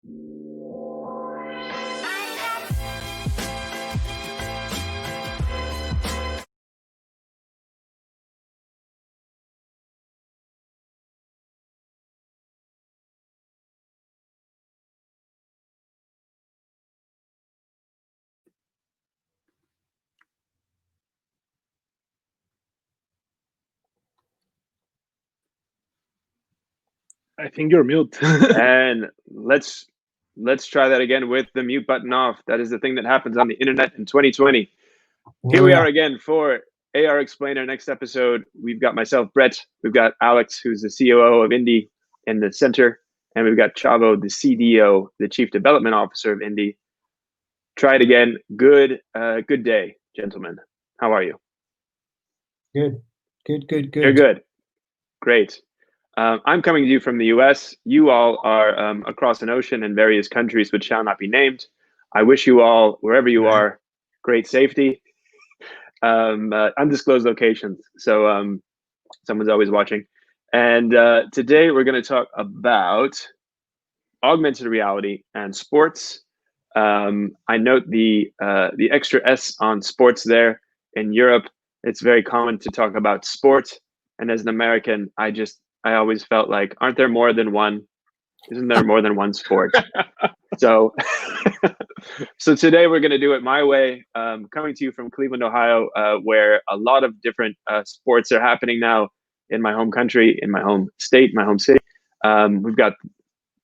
I think you're mute. And let's try that again with the mute button off. That is the thing that happens on the internet in 2020. Here we are again for AR Explainer. Next episode, we've got myself, Brett. We've got Alex, who's the COO of INDE in the center. And we've got Chavo, the CDO, the Chief Development Officer of INDE. Try it again. Good day, gentlemen. How are you? Good. You're good. Great. I'm coming to you from the US. You all are across an ocean in various countries which shall not be named. I wish you all, wherever you are, great safety. Undisclosed locations. So someone's always watching. And today we're going to talk about augmented reality and sports. I note the extra S on sports there. In Europe, it's very common to talk about sport. And as an American, I always felt like, aren't there more than one? Isn't there more than one sport? So today we're going to do it my way. Coming to you from Cleveland, Ohio, where a lot of different sports are happening now in my home country, in my home state, my home city. We've got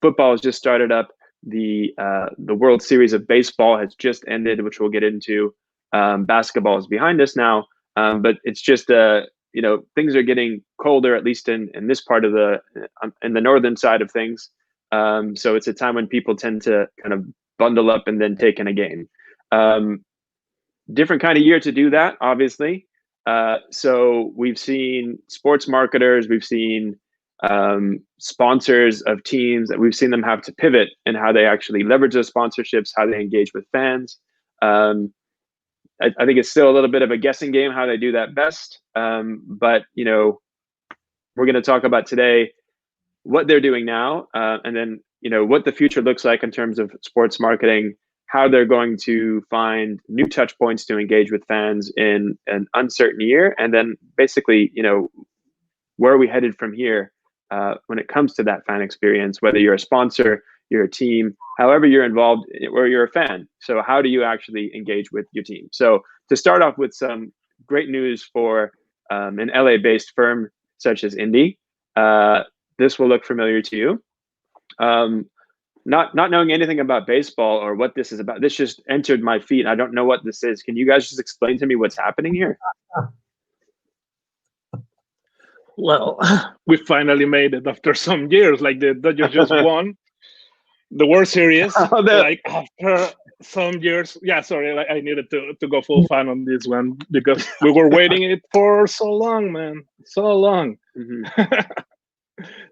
football has just started up. The World Series of Baseball has just ended, which we'll get into. Basketball is behind us now, but it's just things are getting colder, at least in this part of in the northern side of things. So it's a time when people tend to kind of bundle up and then take in a game. Different kind of year to do that, obviously. So we've seen sports marketers, we've seen sponsors of teams, that we've seen them have to pivot in how they actually leverage those sponsorships, how they engage with fans. I think it's still a little bit of a guessing game how they do that best. But we're going to talk about today what they're doing now, and then what the future looks like in terms of sports marketing, how they're going to find new touch points to engage with fans in an uncertain year, and then basically where are we headed from here when it comes to that fan experience, whether you're a sponsor, you're a team, however you're involved, or you're a fan. So how do you actually engage with your team? So to start off with some great news for an LA-based firm such as INDE, this will look familiar to you. Not knowing anything about baseball or what this is about, this just entered my feed. I don't know what this is. Can you guys just explain to me what's happening here? Well, we finally made it after some years. Like the Dodgers just won the World Series. Like after some years. Yeah, sorry, I needed to go full fan on this one because we were waiting it for so long, man, so long. Mm-hmm.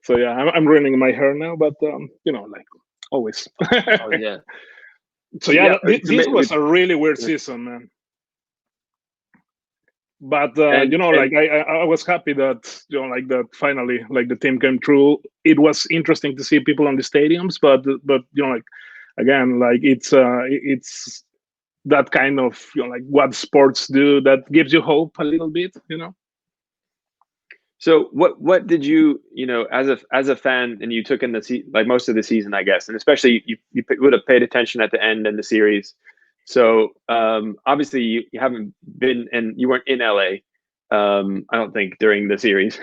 So yeah, I'm ruining my hair now, but like always. Oh yeah. So yeah, this was a really weird season, man. But I was happy that that finally the team came through. It was interesting to see people on the stadiums, but again, it's that kind of what sports do that gives you hope a little bit, So what did you as a fan, and you took in most of the season, I guess, and especially you would have paid attention at the end in the series. So obviously you haven't been, and you weren't in LA, I don't think, during the series,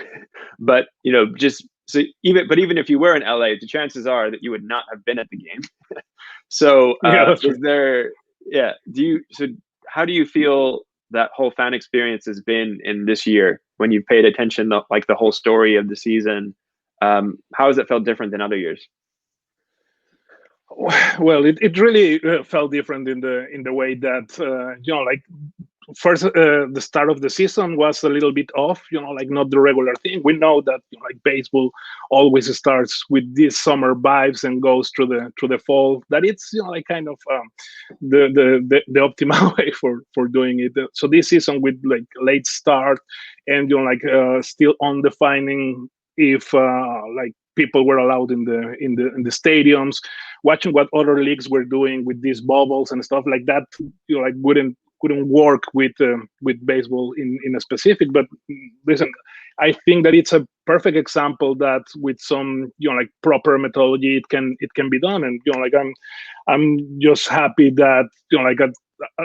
but even if you were in LA, the chances are that you would not have been at the game. So how do you feel that whole fan experience has been in this year when you've paid attention to the whole story of the season? How has it felt different than other years? Well, it really felt different in the way that first the start of the season was a little bit off, not the regular thing. We know that baseball always starts with these summer vibes and goes through the fall. That it's kind of the optimal way for doing it. So this season with late start and still undefining if people were allowed in the stadiums, watching what other leagues were doing with these bubbles and stuff like that, like wouldn't work with baseball in a specific. But listen, I think that it's a perfect example that with some like proper methodology it can be done. And like I'm just happy that like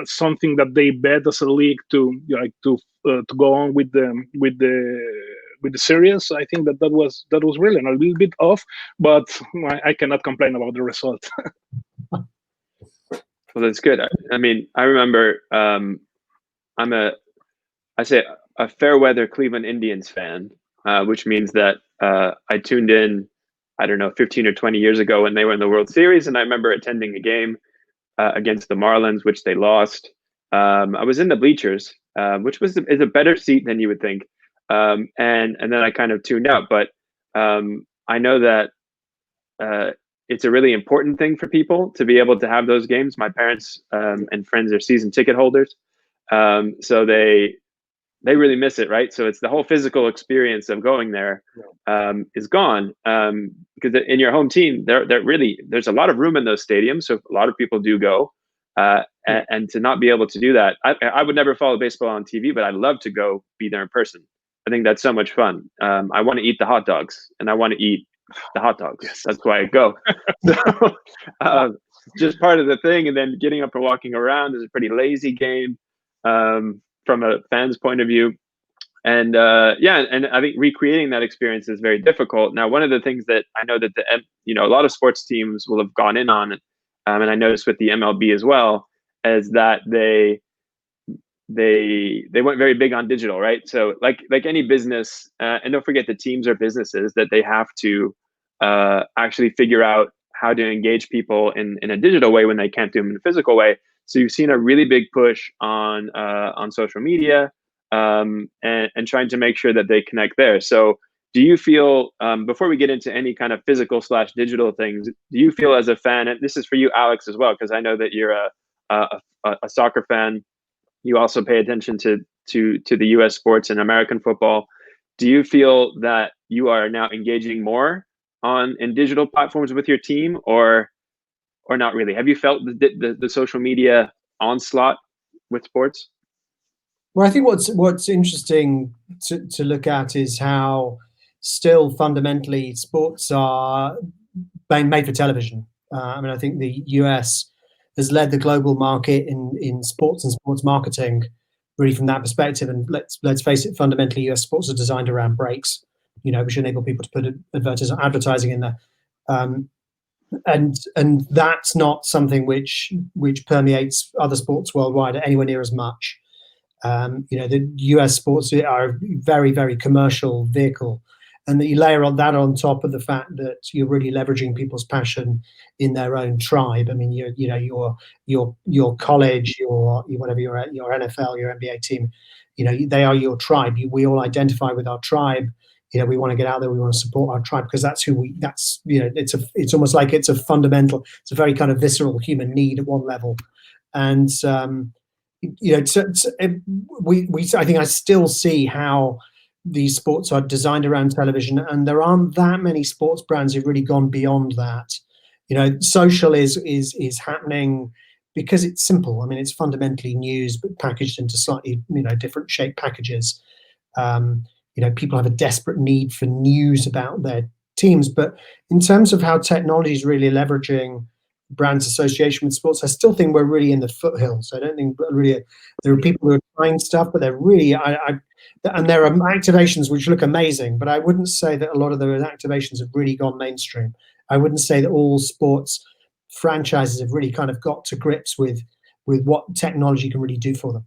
something that they bet as a league to to go on with the series. I think that was brilliant. A little bit off, but I cannot complain about the result. Well, that's good. I mean, I remember I'm a fair weather Cleveland Indians fan, which means that I tuned in, I don't know, 15 or 20 years ago when they were in the World Series, and I remember attending a game against the Marlins, which they lost. I was in the bleachers, which is a better seat than you would think, and then I kind of tuned out. But I know that it's a really important thing for people to be able to have those games. My parents and friends are season ticket holders, so they really miss it, right? So it's the whole physical experience of going there is gone, because in your home team, there's a lot of room in those stadiums, so a lot of people do go, and to not be able to do that, I would never follow baseball on TV, but I'd love to go be there in person. I think that's so much fun. I want to eat the hot dogs, and I want to eat the hot dogs. Yes. That's why I go. So just part of the thing, and then getting up and walking around is a pretty lazy game. From a fan's point of view, and and I think recreating that experience is very difficult. Now, one of the things that I know that a lot of sports teams will have gone in on, and I noticed with the MLB as well, is that they went very big on digital, right? So like any business, and don't forget the teams are businesses, that they have to actually figure out how to engage people in a digital way when they can't do them in a physical way. So you've seen a really big push on social media, and trying to make sure that they connect there. So do you feel, before we get into any kind of physical / digital things, do you feel as a fan, and this is for you, Alex, as well, because I know that you're a soccer fan, you also pay attention to the U.S. sports and American football. Do you feel that you are now engaging more in digital platforms with your team, or not really? Have you felt the social media onslaught with sports? Well, I think what's interesting to look at is how still fundamentally sports are being made for television. I mean, I think the US has led the global market in sports and sports marketing, really from that perspective. And let's face it, fundamentally, US sports are designed around breaks, which enable people to put advertising in there. And that's not something which permeates other sports worldwide anywhere near as much. The US sports are a very, very commercial vehicle, and that you layer on top of the fact that you're really leveraging people's passion in their own tribe. I mean, your college, your whatever, your NFL, your NBA team, they are your tribe. We all identify with our tribe. We want to get out there. We want to support our tribe because that's who it's almost like it's a fundamental, it's a very kind of visceral human need at one level. And, I think I still see how these sports are designed around television, and there aren't that many sports brands who've really gone beyond that. Social is happening because it's simple. I mean, it's fundamentally news, but packaged into slightly, different shaped packages. People have a desperate need for news about their teams, but in terms of how technology is really leveraging brands' association with sports, I still think we're really in the foothills. I don't think really there are people who are trying stuff, but they're really, and there are activations which look amazing, but I wouldn't say that a lot of those activations have really gone mainstream. I wouldn't say that all sports franchises have really kind of got to grips with what technology can really do for them.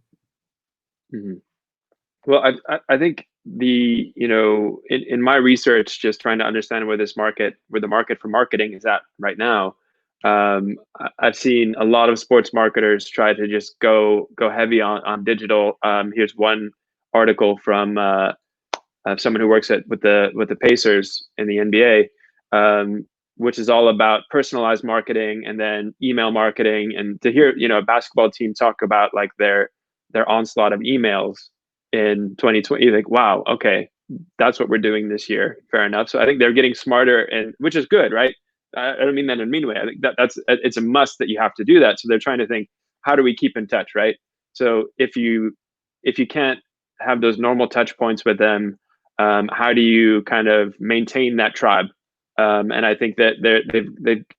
Mm-hmm. Well, I think in my research, just trying to understand where the market for marketing is at right now, I've seen a lot of sports marketers try to just go heavy on digital. Here's one article from someone who works with the Pacers in the NBA, which is all about personalized marketing and then email marketing. And to hear a basketball team talk about like their onslaught of emails in 2020, like, wow, okay, that's what we're doing this year. Fair enough. So I think they're getting smarter, and which is good, right? I don't mean that in a mean way. I think it's a must that you have to do that. So they're trying to think, how do we keep in touch, right? So if you can't have those normal touch points with them, how do you kind of maintain that tribe? And I think that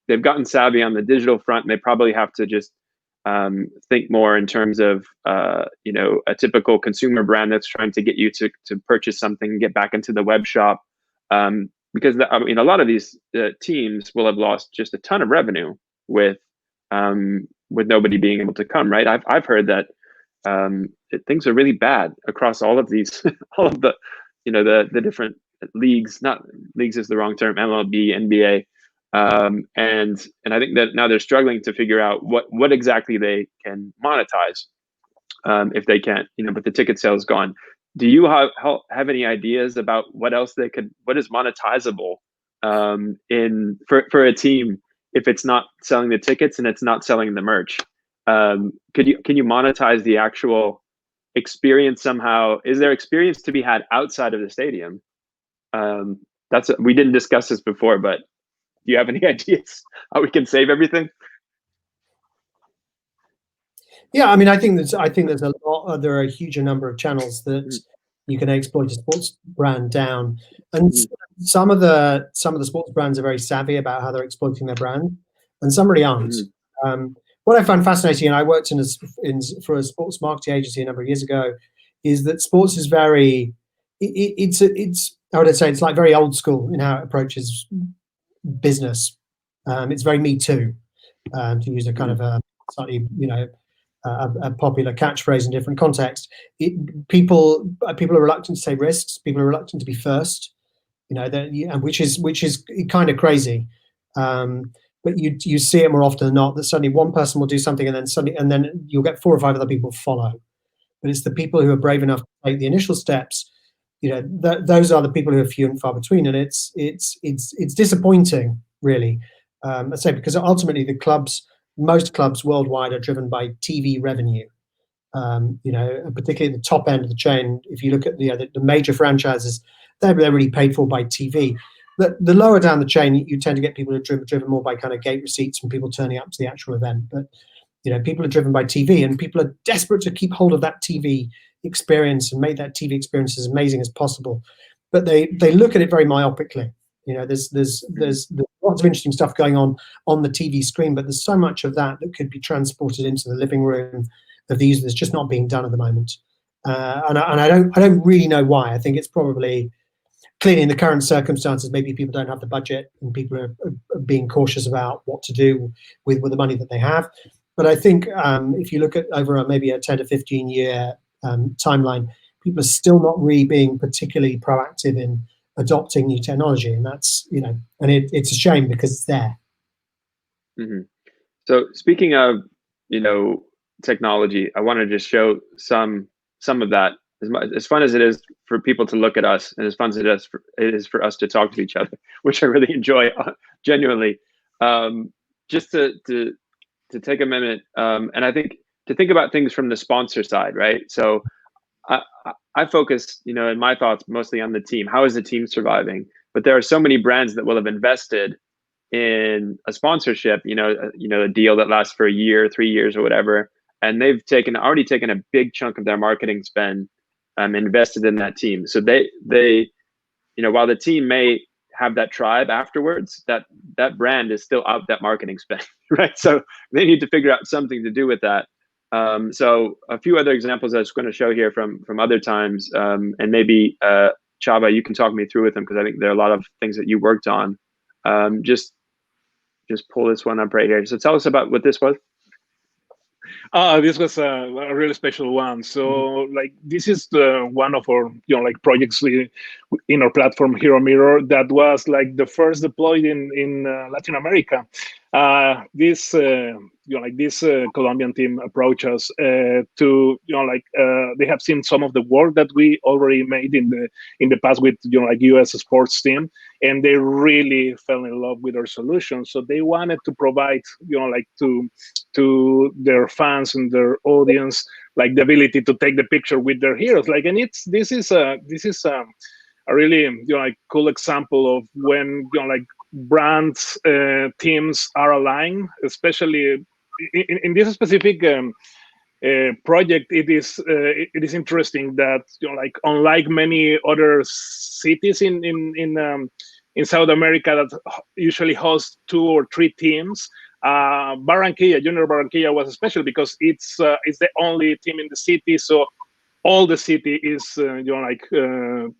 they've gotten savvy on the digital front, and they probably have to just think more in terms of a typical consumer brand that's trying to get you to purchase something and get back into the web shop, because a lot of these teams will have lost just a ton of revenue with nobody being able to come, right? I've heard that things are really bad across all of these all of the the different leagues. Not leagues is the wrong term, MLB, NBA. And I think that now they're struggling to figure out what exactly they can monetize, if they can't, but the ticket sales gone. Do you have any ideas about what else what is monetizable for a team if it's not selling the tickets and it's not selling the merch? Can you monetize the actual experience somehow? Is there experience to be had outside of the stadium? We didn't discuss this before, but do you have any ideas how we can save everything? Yeah, I mean, I think there's a lot. There are a huge number of channels that you can exploit a sports brand down, and some of the sports brands are very savvy about how they're exploiting their brand, and some really aren't. What I find fascinating, and I worked for a sports marketing agency a number of years ago, is that sports is very. It's I would say it's like very old school in how it approaches business. It's very Me Too, to use a kind of a slightly a popular catchphrase in different contexts. People are reluctant to take risks. People are reluctant to be first. Which is kind of crazy. But you see it more often than not that suddenly one person will do something and then you'll get 4 or 5 other people follow. But it's the people who are brave enough to take the initial steps. Those are the people who are few and far between, and it's disappointing, really. I say, because ultimately most clubs worldwide are driven by TV revenue. Particularly at the top end of the chain, if you look at the major franchises, they're really paid for by TV. The lower down the chain, you tend to get people who are driven more by kind of gate receipts from people turning up to the actual event. But people are driven by TV, and people are desperate to keep hold of that TV experience and make that TV experience as amazing as possible. But they look at it very myopically. There's lots of interesting stuff going on the TV screen, but there's so much of that could be transported into the living room of the user that's just not being done at the moment. And I don't really know why. I think it's probably clearly in the current circumstances, maybe people don't have the budget and people are being cautious about what to do with the money that they have. But I think if you look at over maybe a 10 to 15 year timeline, people are still not really being particularly proactive in adopting new technology, and that's and it's a shame because it's there. So speaking of technology, I want to just show some of that. As fun as it is for people to look at us, and as fun as it is for us to talk to each other, which I really enjoy, genuinely. Just to take a minute, and I think to think about things from the sponsor side, right? So I focus, in my thoughts mostly on the team. How is the team surviving? But there are so many brands that will have invested in a sponsorship, a deal that lasts for a year, 3 years, or whatever, and they've already taken a big chunk of their marketing spend, invested in that team. So they while the team may have that tribe afterwards, that brand is still out that marketing spend, right? So they need to figure out something to do with that. So a few other examples I was going to show here from other times, and maybe Chava, you can talk me through with them, because I think there are a lot of things that you worked on. Just pull this one up right here. So tell us about what this was. This was a really special one. So this is one of our projects in our platform Hero Mirror that was the first deployed in Latin America. This Colombian team approached us to they have seen some of the work that we already made in the past with US sports team, and they really fell in love with our solution. So they wanted to provide to their fans and their audience the ability to take the picture with their heroes. And this is really like cool example of when like brands teams are aligned, especially in this specific project. It is interesting that like unlike many other cities in South America that usually host 2 or 3 teams, Barranquilla, Junior Barranquilla, was special because it's the only team in the city, so all the city is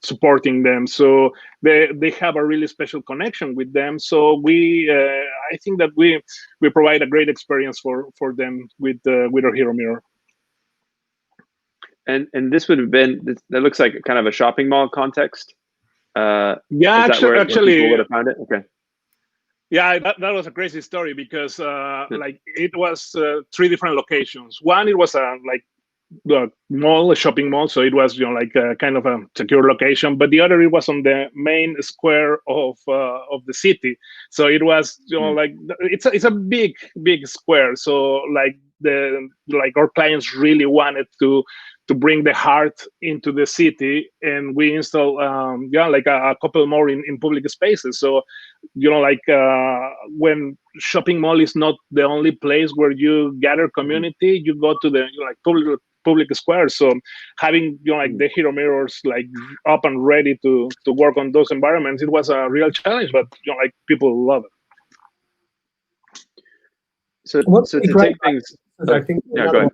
supporting them. So they have a really special connection with them. So I think that we provide a great experience for them with our Hero Mirror. And this would have been, that looks like kind of a shopping mall context. Yeah, where actually, people would have found it? Okay. Yeah, that was a crazy story because like it was 3 different locations. One, it was like the mall, a shopping mall, so it was like a kind of a secure location. But the other, it was on the main square of the city. So it was like it's a big square. So like our clients really wanted to bring the heart into the city, and we install like a couple more in public spaces. So like when shopping mall is not the only place where you gather community, you go to the like public square. So having like the Hero Mirrors like up and ready to work on those environments, it was a real challenge, but like people love it. So to take things, I think yeah, go ahead.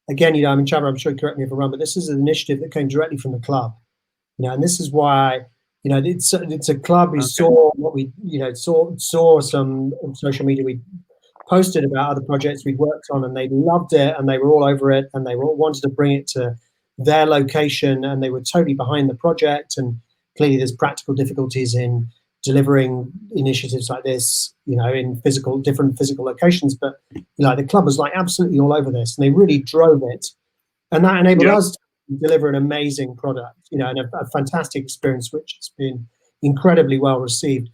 Again, I mean, Chava, I'm sure you correct me if I'm wrong, but this is an initiative that came directly from the club, and this is why, it's a club who saw what we, saw some social media we posted about other projects we'd worked on, and they loved it, and they were all over it, and they all wanted to bring it to their location, and they were totally behind the project. And clearly there's practical difficulties in delivering initiatives like this, in different physical locations, but the club was like absolutely all over this, and they really drove it, and that enabled us to deliver an amazing product, and a fantastic experience, which has been incredibly well received.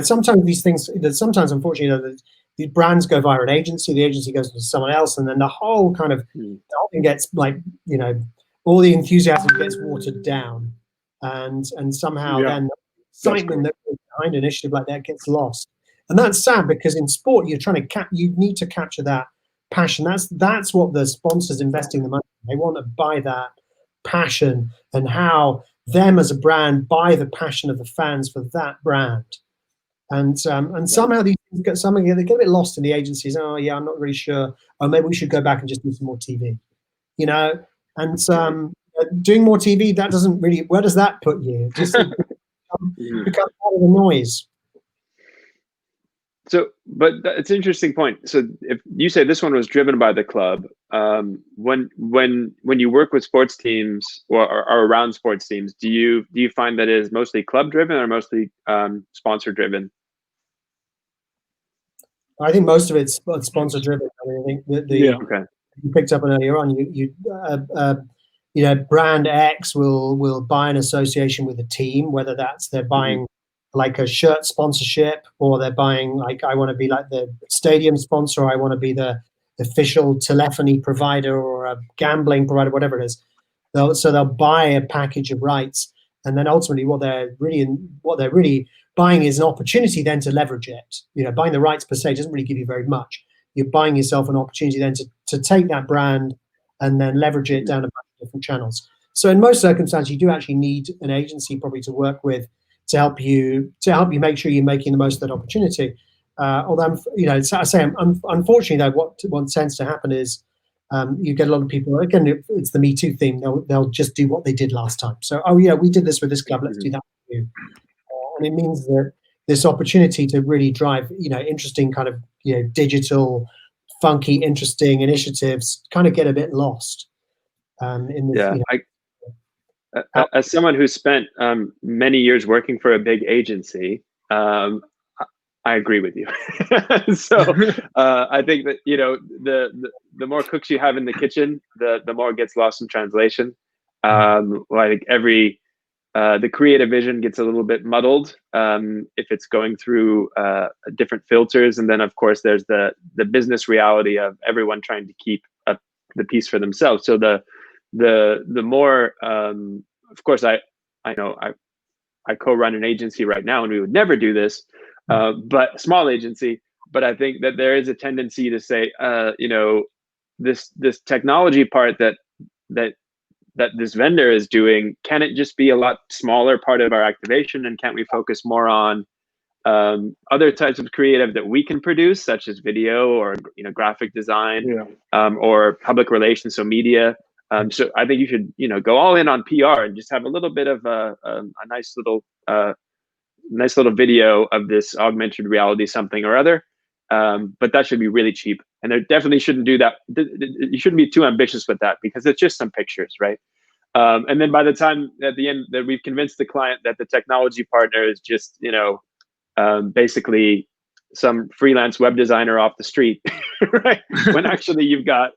Sometimes these things, sometimes unfortunately, the brands go via an agency, the agency goes to someone else, and then the whole kind of the whole thing gets like, all the enthusiasm gets watered down, and somehow then the excitement that goes behind an initiative like that gets lost. And that's sad, because in sport you're trying to you need to capture that passion. That's what the sponsors investing the money in. They want to buy that passion, and how them as a brand buy the passion of the fans for that brand. And somehow these things they get a bit lost in the agencies. Oh yeah, I'm not really sure. Oh, maybe we should go back and just do some more TV. And doing more TV, that doesn't really. Where does that put you? Just become part of the noise. So, but it's an interesting point. So, if you say this one was driven by the club, when you work with sports teams or around sports teams, do you find that it is mostly club driven or mostly sponsor driven? I think most of it's sponsor driven. I mean, I think you picked up on earlier on. Brand X will buy an association with a team, whether that's they're buying like a shirt sponsorship, or they're buying like, I want to be like the stadium sponsor, or I want to be the official telephony provider or a gambling provider, whatever it is. They'll buy a package of rights, and then ultimately what they're really buying is an opportunity then to leverage it. Buying the rights per se doesn't really give you very much. You're buying yourself an opportunity then to take that brand and then leverage it down a bunch of different channels. So in most circumstances, you do actually need an agency probably to work with to help you make sure you're making the most of that opportunity. Although, I say, unfortunately, though, what tends to happen is you get a lot of people. Again, it's the Me Too theme. They'll just do what they did last time. So, oh yeah, we did this with this club. Let's do that with you. And it means that this opportunity to really drive, interesting kind of, digital, funky, interesting initiatives kind of get a bit lost. As someone who spent many years working for a big agency, I agree with you. So I think that the more cooks you have in the kitchen, the more it gets lost in translation. Like the creative vision gets a little bit muddled if it's going through different filters, and then of course there's the business reality of everyone trying to keep up the piece for themselves. So the more of course I know I co-run an agency right now, and we would never do this, but a small agency. But I think that there is a tendency to say, this technology part that this vendor is doing, can it just be a lot smaller part of our activation, and can't we focus more on other types of creative that we can produce, such as video or graphic design, or public relations, so media. So I think you should go all in on PR and just have a little bit of a nice little video of this augmented reality something or other. But that should be really cheap, and there definitely shouldn't do that. You shouldn't be too ambitious with that, because it's just some pictures, right? And then by the time at the end that we've convinced the client that the technology partner is just basically some freelance web designer off the street, right? When actually you've got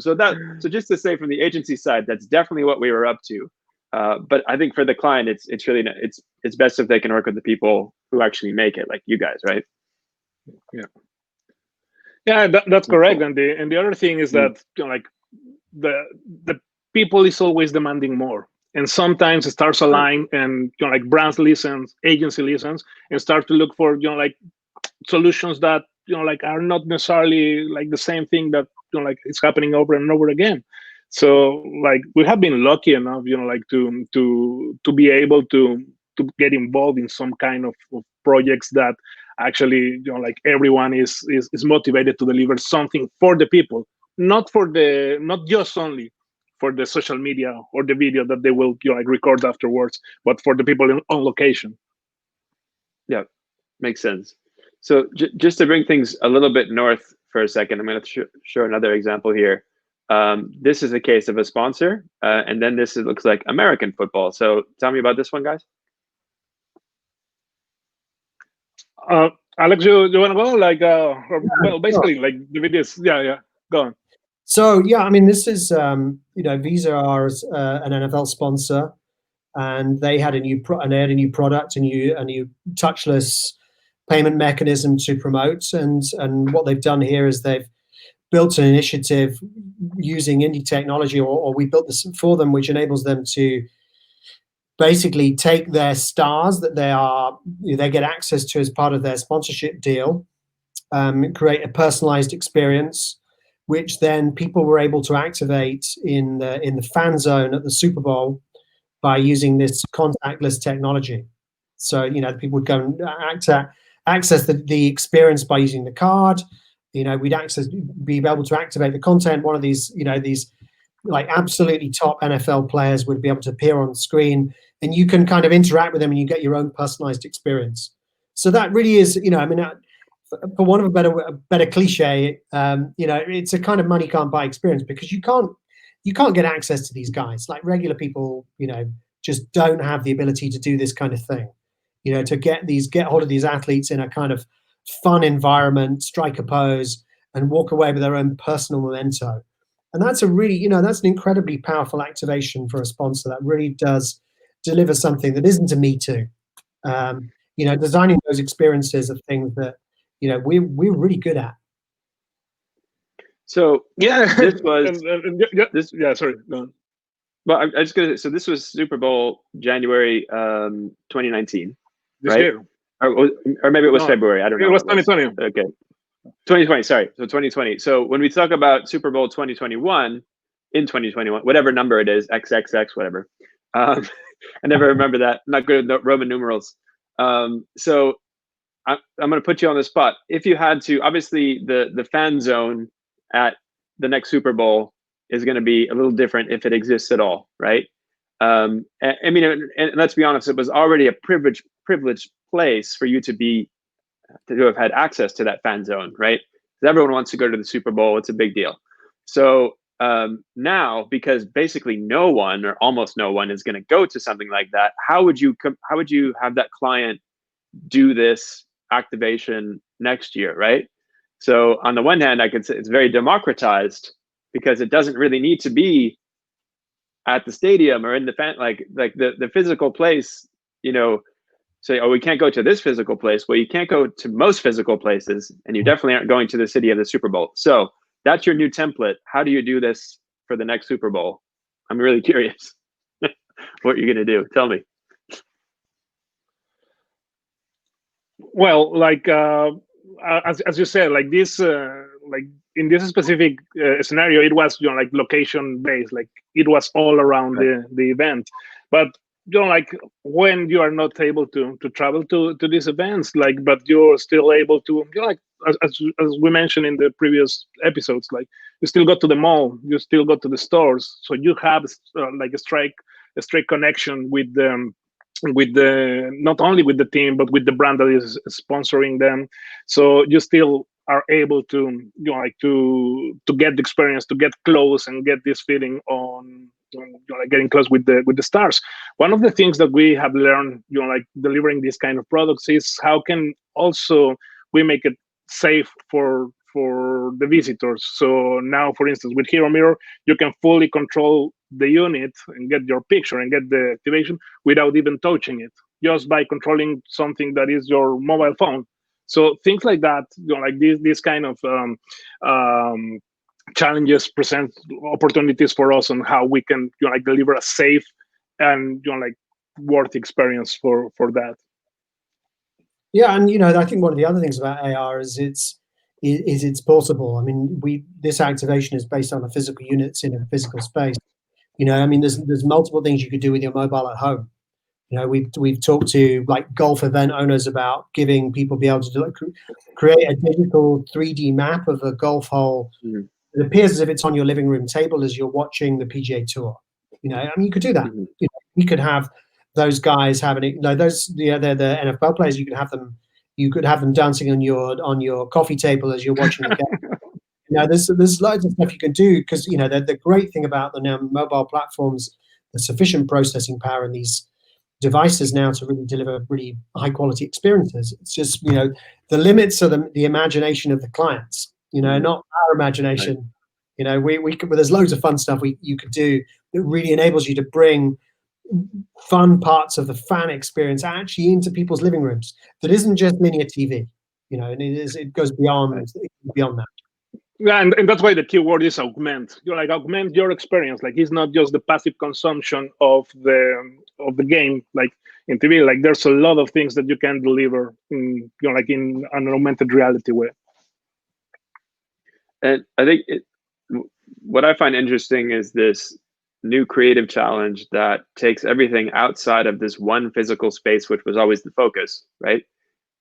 so just to say, from the agency side, that's definitely what we were up to. But I think for the client, it's really it's best if they can work with the people who actually make it, like you guys, right? Yeah, that's correct. And the other thing is that like the people is always demanding more, and sometimes it starts align, and like brands listens, agency listens, and start to look for like solutions that like are not necessarily like the same thing that like it's happening over and over again. So like we have been lucky enough like to be able to get involved in some kind of projects that actually like everyone is motivated to deliver something for the people, not just only for the social media or the video that they will like record afterwards, but for the people on location. Yeah, makes sense. So just to bring things a little bit north for a second, I'm going to show another example here. This is a case of a sponsor, and then this looks like American football. So tell me about this one, guys. Alex, you want to go? Like, well, basically, like the videos. Yeah, go on. So yeah, I mean, this is Visa are an NFL sponsor, and they had a new product, a new touchless payment mechanism to promote, and what they've done here is they've built an initiative using INDE technology, or we built this for them, which enables them to basically take their stars that they get access to as part of their sponsorship deal, create a personalized experience, which then people were able to activate in the fan zone at the Super Bowl by using this contactless technology. So people would go and access the experience by using the card. We'd be able to activate the content. One of these like absolutely top NFL players would be able to appear on the screen, and you can kind of interact with them, and you get your own personalized experience. So that really is, for want of a better cliche, it's a kind of money can't buy experience, because you can't get access to these guys. Like regular people, just don't have the ability to do this kind of thing. To get hold of these athletes in a kind of fun environment, strike a pose, and walk away with their own personal memento. And that's that's an incredibly powerful activation for a sponsor that really does deliver something that isn't a me too. Designing those experiences are things that we're really good at. So yeah, this was sorry. No. Well, I just gonna. So this was Super Bowl January 2019, this right? Year. Or maybe it was February. I don't know. It was 2020. Okay, 2020. Sorry, so 2020. So when we talk about Super Bowl 2021, in 2021, whatever number it is, XXX, whatever. I never remember that. I'm not good at Roman numerals. So I'm going to put you on the spot. If you had to, obviously the fan zone at the next Super Bowl is going to be a little different if it exists at all, right? I mean, and let's be honest, it was already a privileged place for you to have had access to that fan zone, right? Because everyone wants to go to the Super Bowl. It's a big deal. So now, because basically no one or almost no one is going to go to something like that, how would you have that client do this activation next year, right? So on the one hand, I could say it's very democratized, because it doesn't really need to be at the stadium or in the fan, like the physical place, say, oh, we can't go to this physical place. Well, you can't go to most physical places, and you definitely aren't going to the city of the Super Bowl. So that's your new template. How do you do this for the next Super Bowl? I'm really curious what you're going to do. Tell me. Well, like as you said, like this, like in this specific scenario, it was like location based, like it was all around Right. the event. But like when you are not able to travel to these events, like but you're still able to like as we mentioned in the previous episodes, like you still go to the mall, you still go to the stores, so you have like a straight connection with them, with the not only with the team but with the brand that is sponsoring them, so you still are able to like to get the experience, to get close and get this feeling on like getting close with the stars. One of the things that we have learned like delivering these kind of products is how can also we make it safe for the visitors. So now, for instance, with Hero Mirror, you can fully control the unit and get your picture and get the activation without even touching it, just by controlling something that is your mobile phone. So things like that, like this kind of challenges present opportunities for us on how we can like deliver a safe and like worthy experience for that. Yeah, and I think one of the other things about AR is it's portable. I mean, this activation is based on the physical units in a physical space. I mean, there's multiple things you could do with your mobile at home. We've talked to like golf event owners about giving people be able to create a digital 3D map of a golf hole. Mm-hmm. It appears as if it's on your living room table as you're watching the PGA Tour. I mean, you could do that. Mm-hmm. You could have those guys having it. They're the NFL players. You could have them dancing on your coffee table as you're watching the game. There's loads of stuff you can do because the great thing about the now mobile platforms, the sufficient processing power in these devices now to really deliver really high quality experiences. It's just the limits are the imagination of the clients. Not our imagination. Right. We could, there's loads of fun stuff you could do that really enables you to bring fun parts of the fan experience actually into people's living rooms. That isn't just linear TV. And it goes beyond that. Yeah, and that's why the key word is augment. You like augment your experience. Like it's not just the passive consumption of the game. Like in TV, like there's a lot of things that you can deliver in like in an augmented reality way. And I think what I find interesting is this new creative challenge that takes everything outside of this one physical space, which was always the focus, right?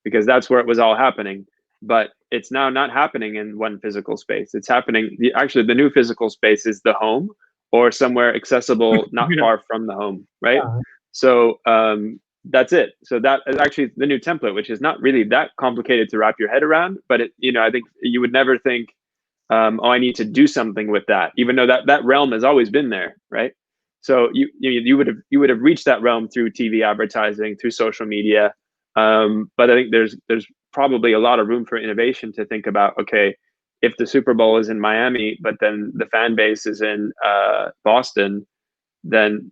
Because that's where it was all happening. But it's now not happening in one physical space. It's happening. Actually, the new physical space is the home or somewhere accessible, not far from the home, right? Yeah. So that's it. So that is actually the new template, which is not really that complicated to wrap your head around. But I think you would never think, I need to do something with that, even though that realm has always been there, right? So you would have reached that realm through TV advertising, through social media. But I think there's probably a lot of room for innovation to think about, okay, if the Super Bowl is in Miami, but then the fan base is in Boston, then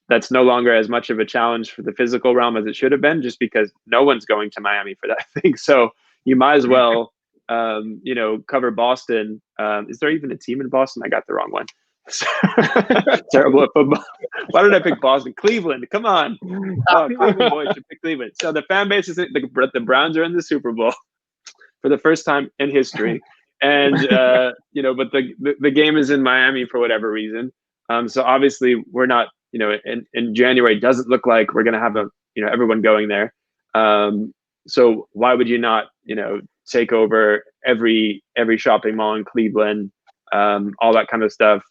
that's no longer as much of a challenge for the physical realm as it should have been, just because no one's going to Miami for that thing. So you might as well, cover Boston. Is there even a team in Boston? I got the wrong one. Terrible at football. Why did I pick Boston? Cleveland, come on. Cleveland boys should pick Cleveland. So the fan base is the Browns are in the Super Bowl for the first time in history, and but the game is in Miami for whatever reason. So obviously we're not, in January doesn't look like we're going to have everyone going there. So why would you not take over every shopping mall in Cleveland? All that kind of stuff,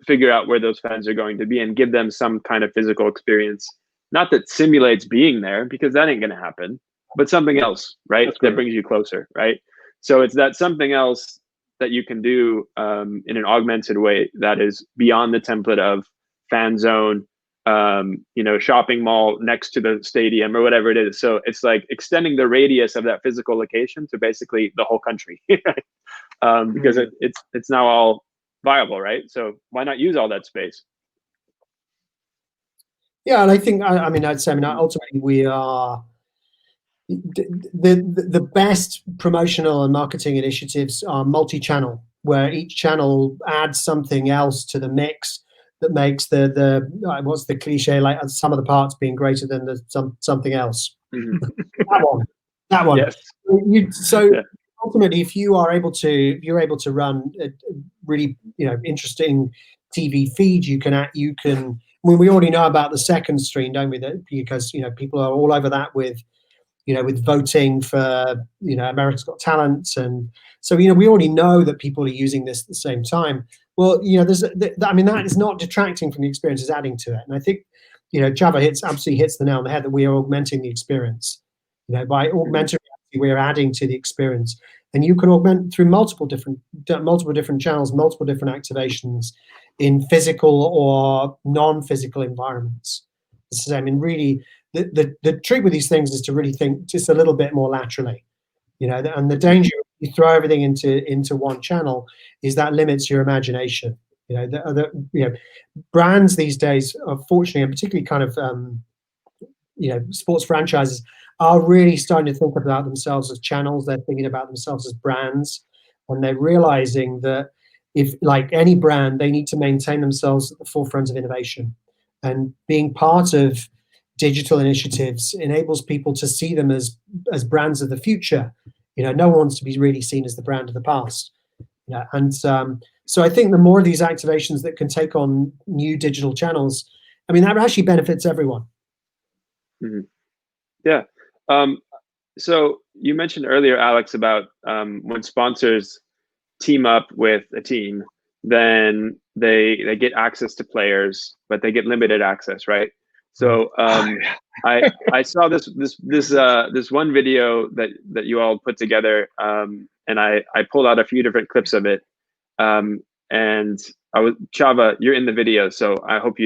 figure out where those fans are going to be and give them some kind of physical experience. Not that simulates being there, because that ain't going to happen, but something else, right? That brings you closer, right? So it's that something else that you can do in an augmented way that is beyond the template of fan zone, shopping mall next to the stadium or whatever it is. So it's like extending the radius of that physical location to basically the whole country. Because it's now all viable, right? So why not use all that space? Yeah, and I think I'd say ultimately we are the best promotional and marketing initiatives are multi-channel, where each channel adds something else to the mix that makes the what's the cliche, like some of the parts being greater than the something else. Mm-hmm. That one. Yes. So ultimately, if you're able to run a really interesting TV feed, you can. Well, we already know about the second stream, don't we? That because people are all over that with with voting for America's Got Talent, and so we already know that people are using this at the same time. Well, that is not detracting from the experience; it's adding to it. And I think Java absolutely hits the nail on the head that we are augmenting the experience. By augmented reality, we are adding to the experience, and you can augment through multiple different channels, multiple different activations in physical or non-physical environments. So, I mean, really, the trick with these things is to really think just a little bit more laterally, and the danger if you throw everything into one channel is that limits your imagination. Brands these days, unfortunately, and particularly kind of sports franchises, are really starting to think about themselves as channels. They're thinking about themselves as brands, and they're realizing that if, like any brand, they need to maintain themselves at the forefront of innovation, and being part of digital initiatives enables people to see them as brands of the future. No one wants to be really seen as the brand of the past. And so I think the more of these activations that can take on new digital channels, I mean, that actually benefits everyone. Mm-hmm. Yeah. So you mentioned earlier, Alex, about when sponsors team up with a team, then they get access to players, but they get limited access, right? So I saw this one video that you all put together, and I pulled out a few different clips of it, and Chava, you're in the video, so I hope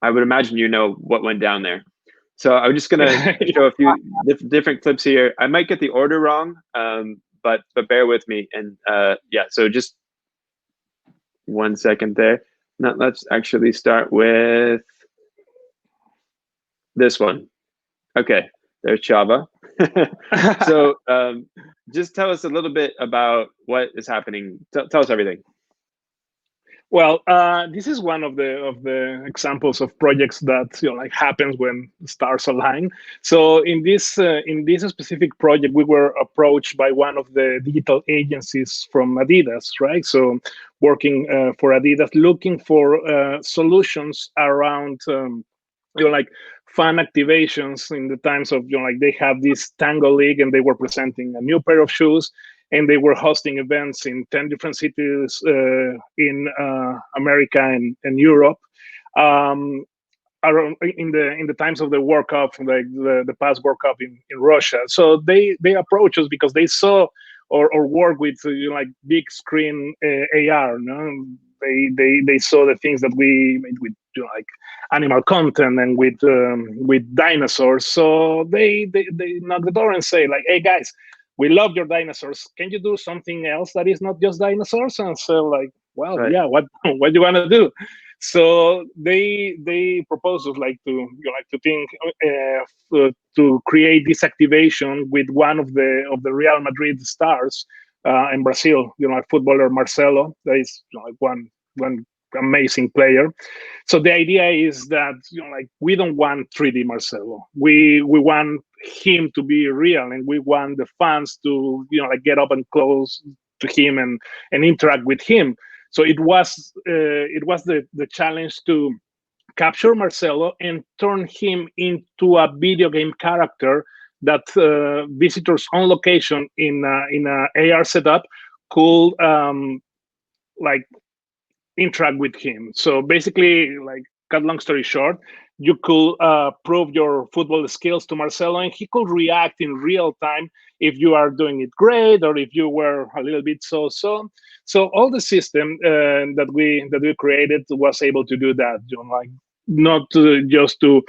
I would imagine what went down there. So I'm just gonna show a few different clips here. I might get the order wrong, but bear with me. And yeah, so just 1 second there. Now let's actually start with this one. Okay, there's Chava. So just tell us a little bit about what is happening. Tell us everything. Well, this is one of the examples of projects that happens when stars align. So in this specific project, we were approached by one of the digital agencies from Adidas, right? So working for Adidas, looking for solutions around fun activations in the times of they have this tango league, and they were presenting a new pair of shoes, and they were hosting events in 10 different cities in America and Europe. Around in the times of the World Cup, like the past World Cup in Russia. So they approached us because they saw or work with big screen AR. No? They saw the things that we made with animal content and with dinosaurs. So they knock the door and say like, hey guys, we love your dinosaurs. Can you do something else that is not just dinosaurs? And so like, well, right. Yeah, what do you want to do? So they propose us to think to create this activation with one of the Real Madrid stars in Brazil. Footballer Marcelo. That is one amazing player. So the idea is that we don't want 3D Marcelo. We want him to be real, and we want the fans to get up and close to him and interact with him. So it was the challenge to capture Marcelo and turn him into a video game character that visitors on location in a AR setup could interact with him. So basically, cut long story short, you could prove your football skills to Marcelo, and he could react in real time if you are doing it great or if you were a little bit so. So all the system that we created was able to do that. Not just to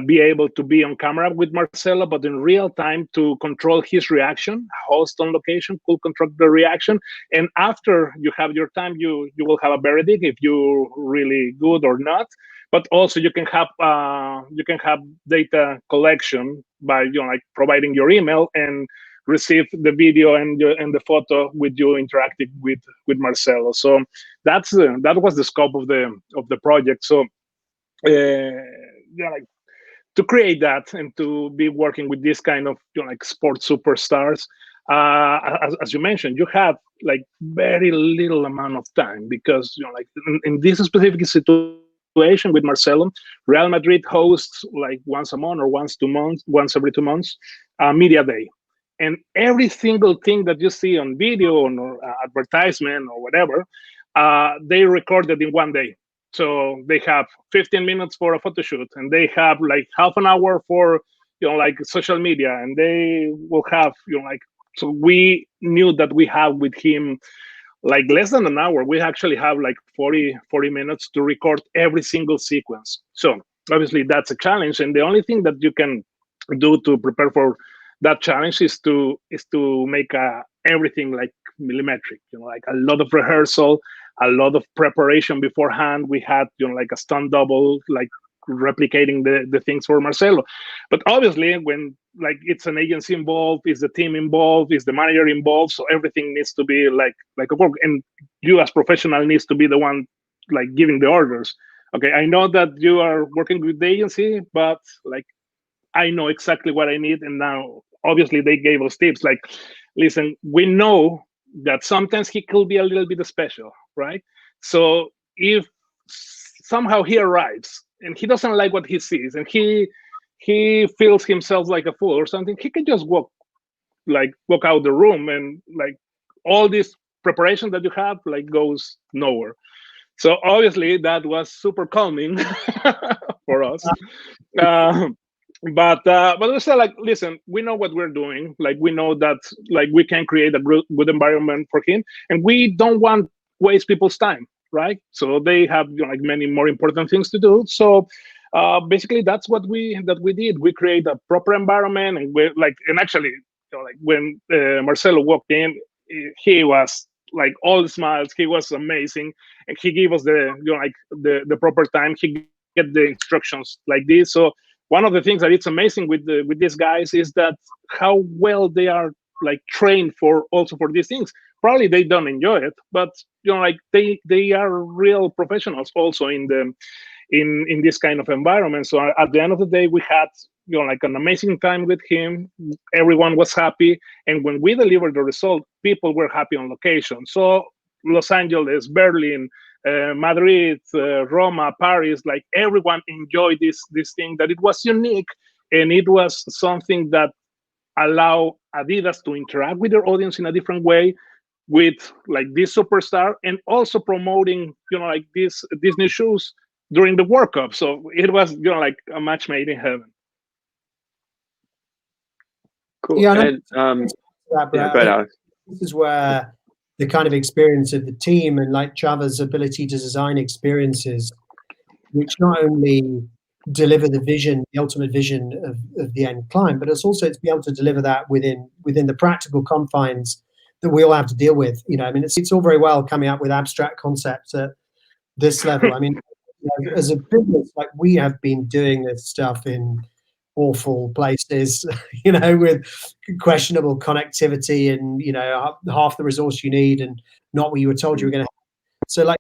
be able to be on camera with Marcelo, but in real time to control his reaction. Host on location could control the reaction, and after you have your time, you will have a verdict if you're really good or not. But also you can have data collection by providing your email and receive the video and the photo with you interacting with Marcelo. So that was the scope of the project. So like to create that and to be working with this kind of like sports superstars, as you mentioned, you have like very little amount of time, because like in this specific situation with Marcelo, Real Madrid hosts like once a month or once every 2 months, media day, and every single thing that you see on video or advertisement or whatever, they recorded in one day. So they have 15 minutes for a photo shoot, and they have like half an hour for like social media, and they will have like, so we knew that we have with him like less than an hour. We actually have like 40 minutes to record every single sequence. So obviously that's a challenge, and the only thing that you can do to prepare for that challenge is to make everything like millimetric, like a lot of rehearsal, a lot of preparation beforehand. We had like a stunt double, like replicating the things for Marcelo. But obviously when like it's an agency involved, is the team involved, is the manager involved, so everything needs to be like a work, and you as professional needs to be the one like giving the orders. Okay, I know that you are working with the agency, but like I know exactly what I need. And now obviously they gave us tips like, listen, we know that sometimes he could be a little bit special, right? So if somehow he arrives and he doesn't like what he sees, and he feels himself like a fool or something, he can just walk out the room, and like all this preparation that you have like goes nowhere. So obviously that was super calming for us. But we said like, listen, we know what we're doing. Like we know that like we can create a good environment for him, and we don't want waste people's time, right? So they have like many more important things to do. So basically that's what we did. We create a proper environment, and we like, and actually like when Marcelo walked in, he was like all smiles. He was amazing, and he gave us like the proper time. He get the instructions like this. So one of the things that it's amazing with these guys is that how well they are like trained for these things. Probably they don't enjoy it, but like they are real professionals also in this kind of environment. So at the end of the day, we had like an amazing time with him. Everyone was happy, and when we delivered the result, people were happy on location. So Los Angeles, Berlin, Madrid, Roma, Paris, like everyone enjoyed this thing, that it was unique, and it was something that allow Adidas to interact with their audience in a different way, with like this superstar, and also promoting like these new shoes during the World Cup. So it was like a match made in heaven. Cool. Yeah, and go ahead, Alex. This is where the kind of experience of the team and like Chava's ability to design experiences which not only deliver the vision, the ultimate vision of the end client, but it's also to be able to deliver that within the practical confines that we all have to deal with. I mean, it's all very well coming up with abstract concepts at this level. I mean, as a business, like we have been doing this stuff in awful places, with questionable connectivity and, half the resource you need and not what you were told you were going to have. So like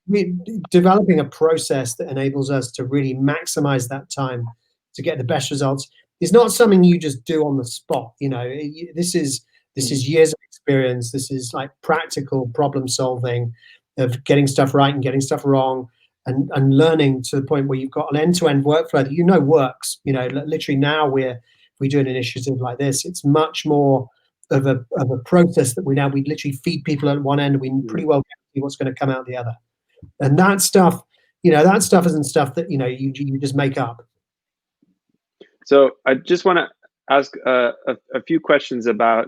developing a process that enables us to really maximize that time to get the best results is not something you just do on the spot. This is years of experience. This is like practical problem solving of getting stuff right and getting stuff wrong, and learning to the point where you've got an end-to-end workflow that works. Literally now we do an initiative like this, it's much more of a process that we literally feed people at one end, and we pretty well guarantee what's going to come out the other. And that stuff isn't stuff that you just make up. So I just want to ask a few questions about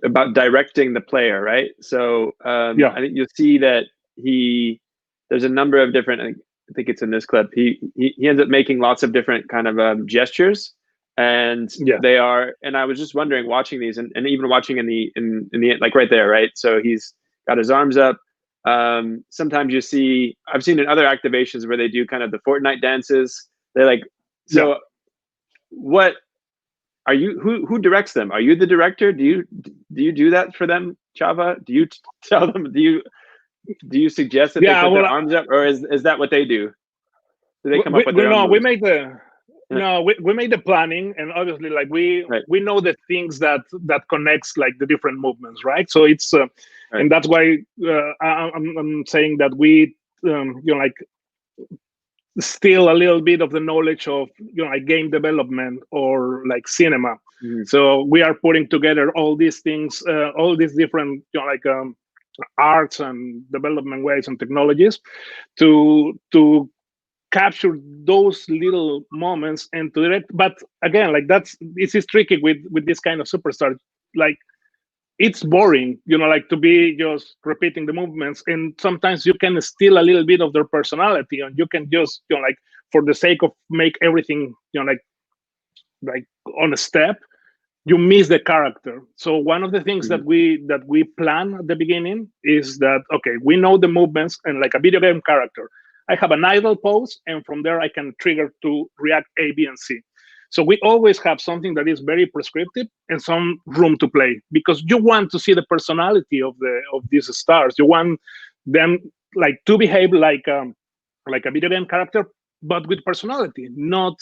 about directing the player, right? So I think you'll see that there's a number of different, I think it's in this clip, he ends up making lots of different kind of gestures, and they are, and I was just wondering, watching these, and even watching in the like right there, right? So he's got his arms up. Sometimes I've seen in other activations where they do kind of the Fortnite dances. They're like, so what are you, who directs them? Are you the director? Do you do that for them Chava? Do you tell them? Do you suggest that they put their arms up, or is that what they do? Do they come up with their own moves? We make the we made the planning, and obviously, like we know the things that connects like the different movements, right? So it's and that's why I'm saying that we like steal a little bit of the knowledge of like game development or like cinema. So we are putting together all these things, all these different like arts and development ways and technologies to capture those little moments and to direct. But again, like this is tricky with this kind of superstar. Like it's boring, like to be just repeating the movements, and sometimes you can steal a little bit of their personality, and you can just like for the sake of make everything like on a step, you miss the character. So one of the things that we plan at the beginning is that, okay, we know the movements, and like a video game character, I have an idle pose, and from there I can trigger to react A, B, and C. So we always have something that is very prescriptive and some room to play, because you want to see the personality of these stars. You want them like to behave like a video game character, but with personality, not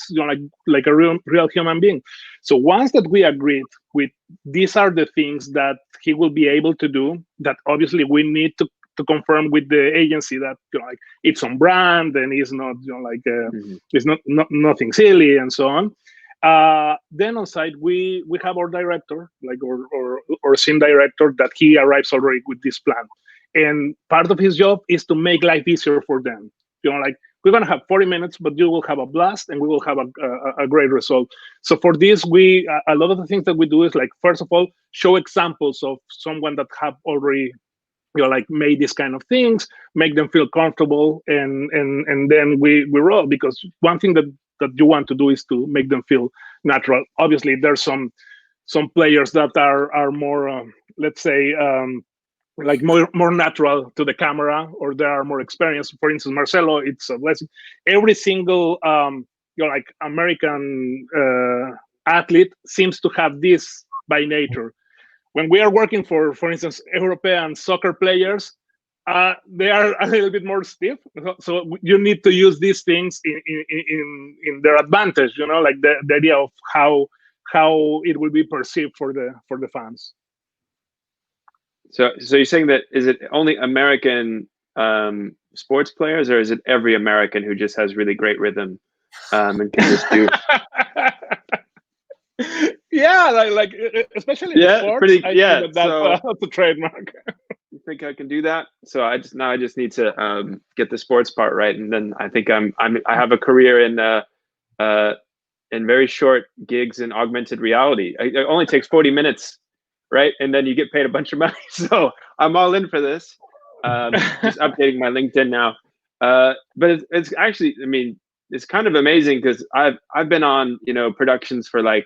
like a real human being. So once that we agreed with these are the things that he will be able to do, that obviously we need to confirm with the agency that like it's on brand and it's not it's not nothing silly and so on. Then on site we have our director, like or scene director, that he arrives already with this plan, and part of his job is to make life easier for them. Like we're going to have 40 minutes, but you will have a blast and we will have a great result. So for this, a lot of the things that we do is like, first of all, show examples of someone that have already like made these kind of things, make them feel comfortable, and then we roll, because one thing that you want to do is to make them feel natural. Obviously there's some players that are more let's say like more natural to the camera, or they are more experienced. For instance, Marcelo, it's a blessing. Every single like American athlete seems to have this by nature. When we are working for instance, European soccer players, they are a little bit more stiff. So you need to use these things in their advantage. Like the idea of how it will be perceived for the fans. So you're saying that, is it only American sports players, or is it every American who just has really great rhythm and can just do? Yeah, like especially in sports. That's a trademark. You think I can do that? So I just need to get the sports part right, and then I think I have a career in very short gigs in augmented reality. It only takes 40 minutes. Right, and then you get paid a bunch of money. So I'm all in for this. Just updating my LinkedIn now. But it's actually, I mean, it's kind of amazing, because I've been on productions for like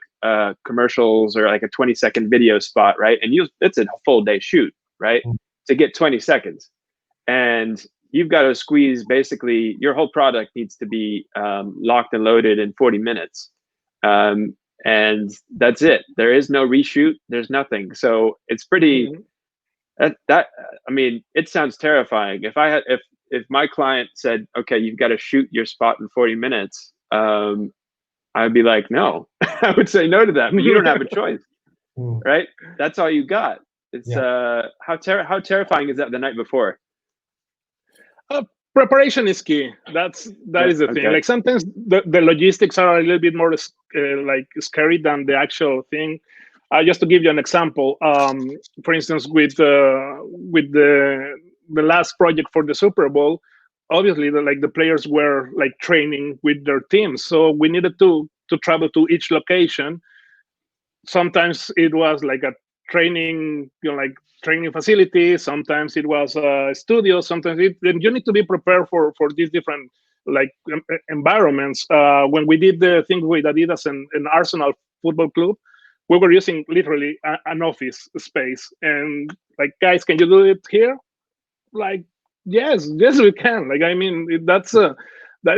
commercials or like a 20-second video spot, right? And it's a full day shoot, right? To get 20 seconds, and you've got to squeeze basically your whole product needs to be locked and loaded in 40 minutes. And that's it. There is no reshoot. There's nothing. So it's pretty. That I mean, it sounds terrifying. If my client said, "Okay, you've got to shoot your spot in 40 minutes," I'd be like, "No." I would say no to that. But you don't have a choice, right? That's all you got. It's how terrifying is that the night before? Preparation is key. That is the thing. Like sometimes the logistics are a little bit more like scary than the actual thing. Just to give you an example, for instance, with the last project for the Super Bowl, obviously the players were like training with their teams, so we needed to travel to each location. Sometimes it was like a training, like training facility. Sometimes it was a studio. Sometimes then you need to be prepared for these different like environments. When we did the thing with Adidas and Arsenal Football Club, we were using literally an office space, and like, guys, can you do it here? Like, yes, we can. Like, I mean, that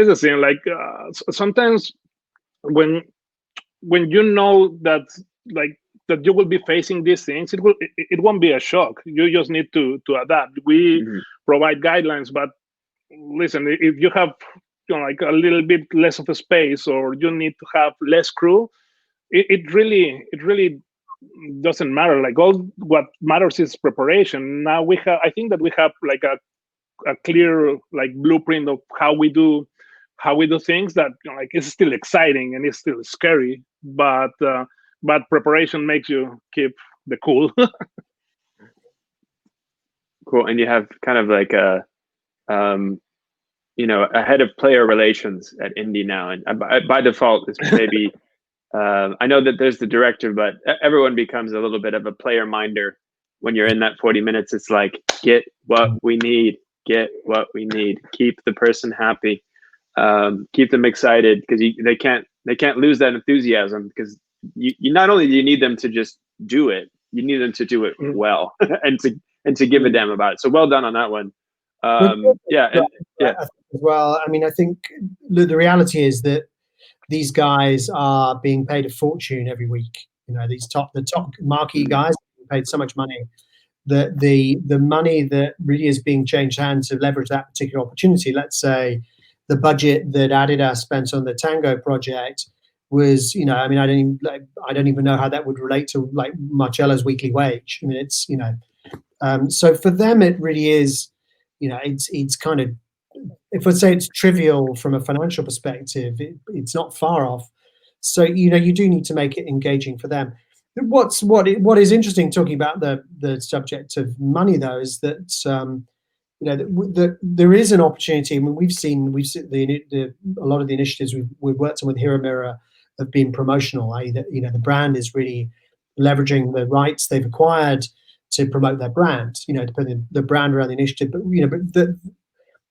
is the thing. Like sometimes when you know that like that you will be facing these things, it won't be a shock. You just need to adapt. We provide guidelines, but listen, if you have like a little bit less of a space, or you need to have less crew, it really doesn't matter. Like, all what matters is preparation. Now I think that we have like a clear like blueprint of how we do things that like it's still exciting and it's still scary, but preparation makes you keep the cool. Cool. And you have kind of like a a head of player relations at INDE now, and by default it's maybe I know that there's the director, but everyone becomes a little bit of a player minder when you're in that 40 minutes. It's like, get what we need, keep the person happy, keep them excited, because they can't lose that enthusiasm, because you not only do you need them to just do it, you need them to do it well and to give a damn about it. So well done on that one. Yeah. As well, I mean, I think the reality is that these guys are being paid a fortune every week. The top marquee guys are paid so much money that the money that really is being changed hands to leverage that particular opportunity. Let's say the budget that Adidas spent on the Tango project was, I mean, I don't even know how that would relate to like Marcello's weekly wage. I mean, it's, so for them it really is, it's kind of, if I say it's trivial from a financial perspective, it's not far off. So you do need to make it engaging for them. What is interesting, talking about the subject of money, though, is that there is an opportunity. I mean, we've seen a lot of the initiatives we've worked on with Hero Mirror have been promotional. I.e., that the brand is really leveraging the rights they've acquired to promote their brand. To put the brand around the initiative,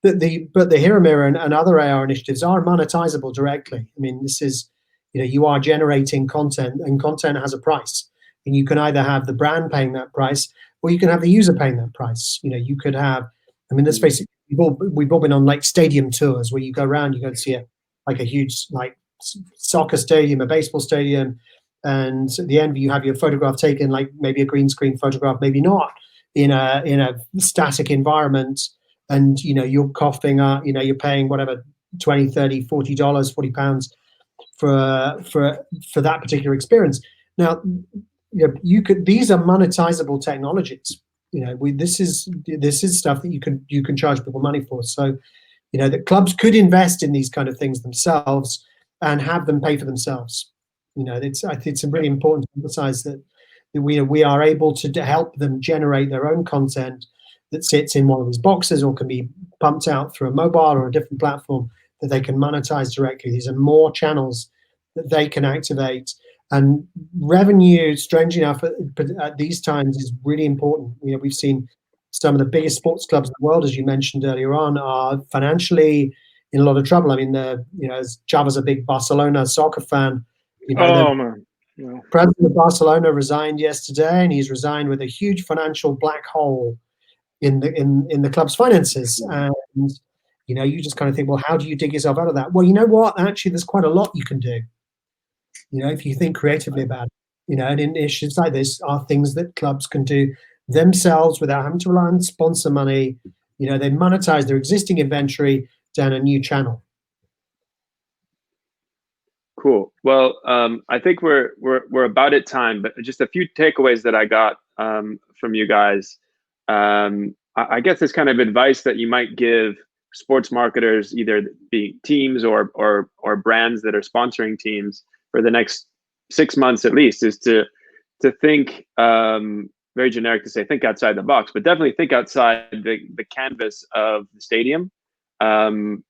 but the Hero Mirror and other AR initiatives are monetizable directly. I mean, this is, you are generating content, and content has a price, and you can either have the brand paying that price, or you can have the user paying that price. You could have, I mean, let's face it, we've all been on like stadium tours where you go around, you go to see a huge like soccer stadium, a baseball stadium, and at the end you have your photograph taken, like maybe a green screen photograph, maybe not, in a static environment. And you're coughing, you're paying whatever, $20, $30, $40, £40 for that particular experience. Now, these are monetizable technologies. This is stuff that you can charge people money for. So, the clubs could invest in these kind of things themselves and have them pay for themselves. I think it's really important to emphasize that we are able to help them generate their own content that sits in one of these boxes, or can be pumped out through a mobile or a different platform that they can monetize directly. These are more channels that they can activate, and revenue, strangely enough, at these times is really important. We've seen some of the biggest sports clubs in the world, as you mentioned earlier on, are financially in a lot of trouble. I mean, as Java's a big Barcelona soccer fan, man. Yeah. President of Barcelona resigned yesterday, and he's resigned with a huge financial black hole in the club's finances. And you just kind of think, well, how do you dig yourself out of that? Well, you know what? Actually, there's quite a lot you can do. If you think creatively about it. And initiatives like this are things that clubs can do themselves without having to rely on sponsor money. They monetize their existing inventory down a new channel. Cool. Well, I think we're about at time, but just a few takeaways that I got from you guys. I guess this kind of advice that you might give sports marketers, either be teams or brands that are sponsoring teams for the next 6 months at least, is to think, very generic to say, think outside the box, but definitely think outside the canvas of the stadium. And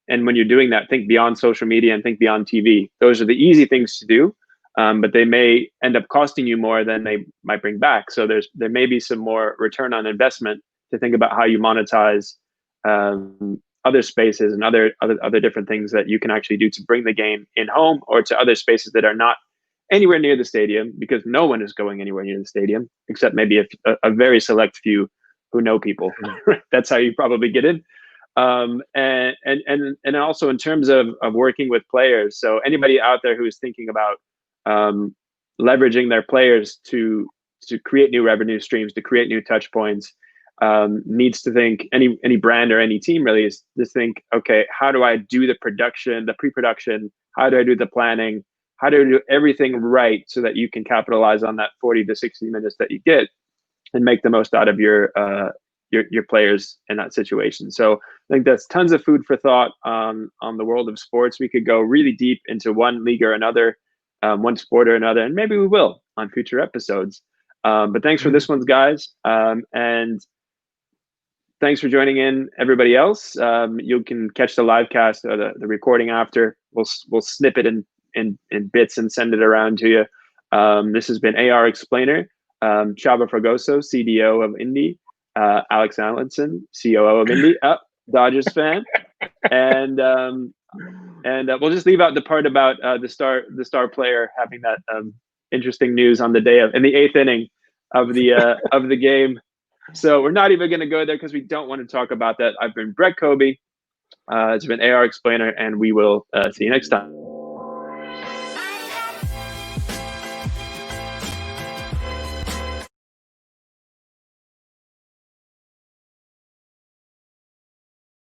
when you're doing that, think beyond social media and think beyond TV. Those are the easy things to do, but they may end up costing you more than they might bring back. So there may be some more return on investment to think about how you monetize other spaces and other different things that you can actually do to bring the game in home or to other spaces that are not anywhere near the stadium, because no one is going anywhere near the stadium except maybe a very select few who know people. That's how you probably get in. And also in terms of working with players. So anybody out there who's thinking about leveraging their players to create new revenue streams, to create new touch points, needs to think, any brand or any team really is to think, okay, how do I do the production, the pre-production? How do I do the planning? How do I do everything right so that you can capitalize on that 40 to 60 minutes that you get and make the most out of your players in that situation? So I think that's tons of food for thought on the world of sports. We could go really deep into one league or another, one sport or another, and maybe we will on future episodes. But thanks for this one, guys. And thanks for joining in, everybody else. You can catch the live cast or the recording after. We'll snip it in bits and send it around to you. This has been AR Explainer. Chava Fragoso, CDO of INDE. Alex Allenson, COO of INDE. Dodgers fan. And we'll just leave out the part about the star player having that interesting news on the day in the 8th inning of the game. So we're not even going to go there because we don't want to talk about that. I've been Brett Kobe. It's been AR Explainer, and we will see you next time.